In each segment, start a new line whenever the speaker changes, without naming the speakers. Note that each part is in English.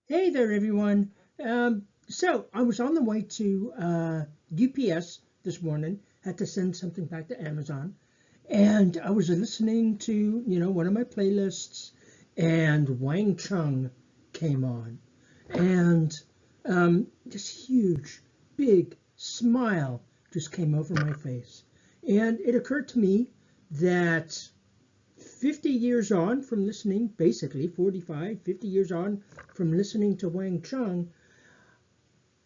Hey there, everyone. So I was on the way to UPS this morning, had to send something back to Amazon, and I was listening to, one of my playlists, and Wang Chung came on, and this huge, big smile just came over my face. And it occurred to me that 50 years on from listening, basically 45, 50 years on from listening to Wang Chung,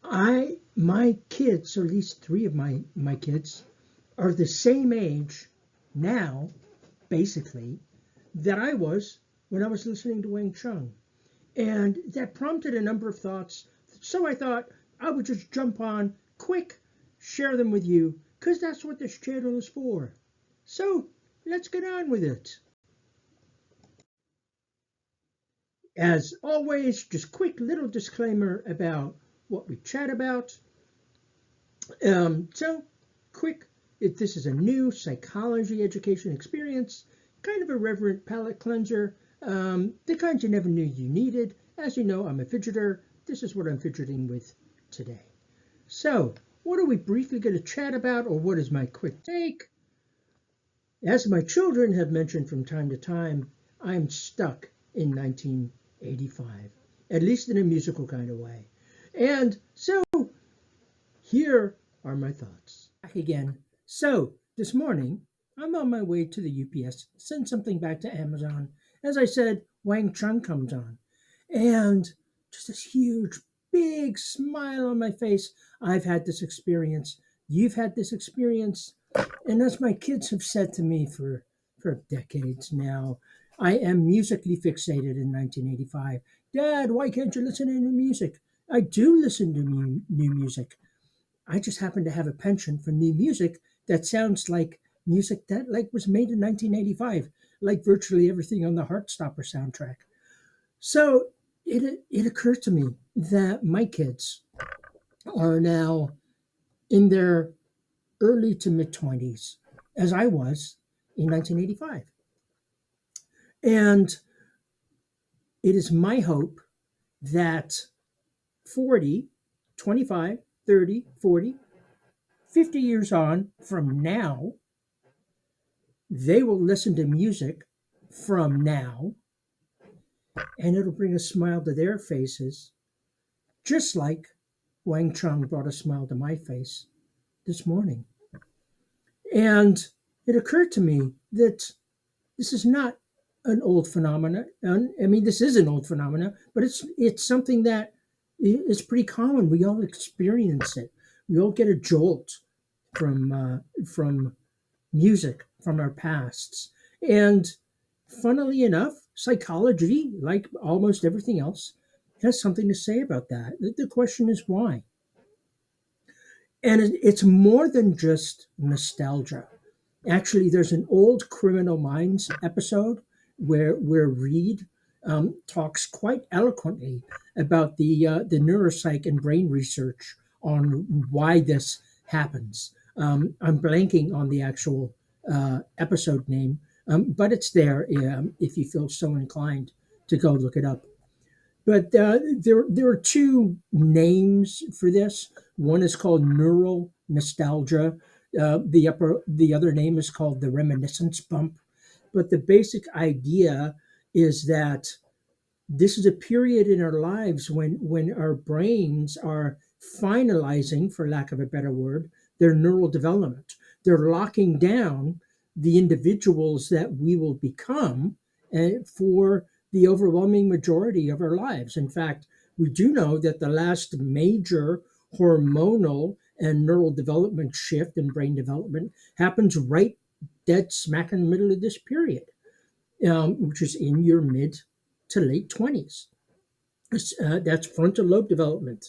my kids, or at least three of my kids, are the same age now, basically, that I was when I was listening to Wang Chung. And that prompted a number of thoughts. So I thought I would just jump on quick, share them with you, because that's what this channel is for. So let's get on with it. As always, just quick little disclaimer about what we chat about. So, quick, if this is a new psychology education experience, kind of a reverent palate cleanser, the kind you never knew you needed. As you know, I'm a fidgeter. This is what I'm fidgeting with today. So, what are we briefly going to chat about, or what is my quick take? As my children have mentioned from time to time, I'm stuck in 1985, at least in a musical kind of way. And so here are my thoughts. Back again. So this morning, I'm on my way to the UPS, send something back to Amazon. As I said, Wang Chung comes on. And just this huge, big smile on my face. I've had this experience. You've had this experience. And as my kids have said to me for decades now, I am musically fixated in 1985. Dad, why can't you listen to new music? I do listen to new music. I just happen to have a penchant for new music that sounds like music that was made in 1985, like virtually everything on the Heartstopper soundtrack. So it occurred to me that my kids are now in their early to mid 20s, as I was in 1985. And it is my hope that 40, 25, 30, 40, 50 years on from now, they will listen to music from now, and it'll bring a smile to their faces, just like Wang Chung brought a smile to my face this morning. And it occurred to me that this is not an old phenomenon. I mean, this is an old phenomenon, but it's something that is pretty common. We all experience it. We all get a jolt from music from our pasts. And funnily enough, psychology, like almost everything else, has something to say about that. The question is why. And it's more than just nostalgia. Actually, there's an old Criminal Minds episode where Reed talks quite eloquently about the neuropsych and brain research on why this happens. I'm blanking on the actual episode name, but it's there if you feel so inclined to go look it up. But there are two names for this. One is called neural nostalgia. The other name is called the reminiscence bump. But the basic idea is that this is a period in our lives when our brains are finalizing, for lack of a better word, their neural development. They're locking down the individuals that we will become for the overwhelming majority of our lives. In fact, we do know that the last major hormonal and neural development shift in brain development happens right dead smack in the middle of this period, which is in your mid to late 20s. That's frontal lobe development.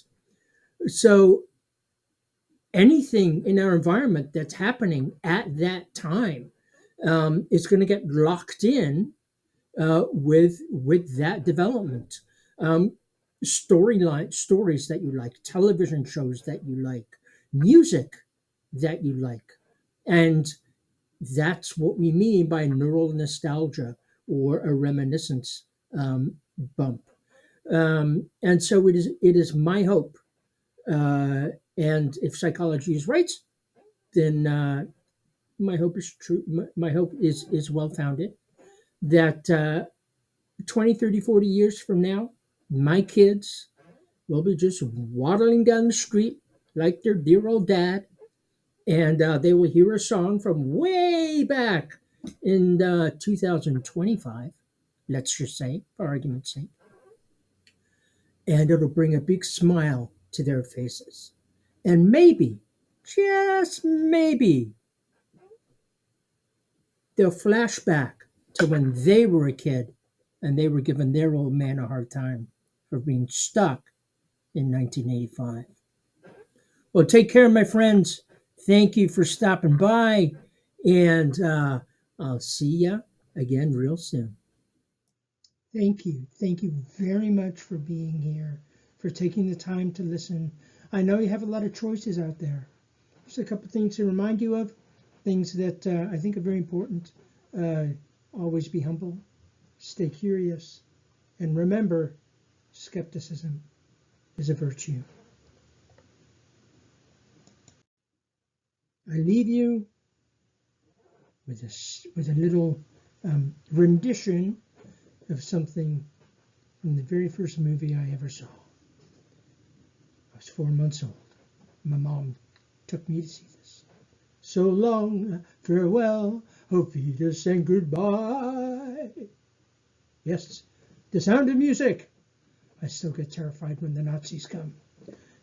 So anything in our environment that's happening at that time is going to get locked in with that development. Um, stories that you like, television shows that you like, music that you like, and that's what we mean by neural nostalgia or a reminiscence bump. And so it is my hope, uh, and if psychology is right, then my hope is true. My hope is well founded. That 20, 30, 40 years from now, my kids will be just waddling down the street like their dear old dad, and they will hear a song from way back in 2025, let's just say, for argument's sake, and it'll bring a big smile to their faces. And maybe, just maybe, they'll flash back to when they were a kid and they were giving their old man a hard time for being stuck in 1985. Well, take care, my friends. Thank you for stopping by, and I'll see you again real soon. Thank you. Thank you very much for being here, for taking the time to listen. I know you have a lot of choices out there. Just a couple things to remind you of, things that I think are very important. Uh, Always be humble, stay curious, and remember, skepticism is a virtue. I leave you with a little rendition of something from the very first movie I ever saw. I was 4 months old. My mom took me to see this. So long, farewell, auf Wiedersehen, goodbye. Yes, the sound of music. I still get terrified when the Nazis come.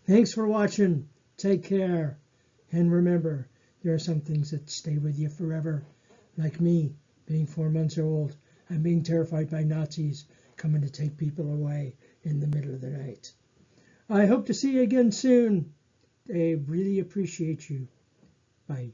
Thanks for watching. Take care. And remember, there are some things that stay with you forever. Like me, being 4 months old and being terrified by Nazis coming to take people away in the middle of the night. I hope to see you again soon. I really appreciate you. Bye.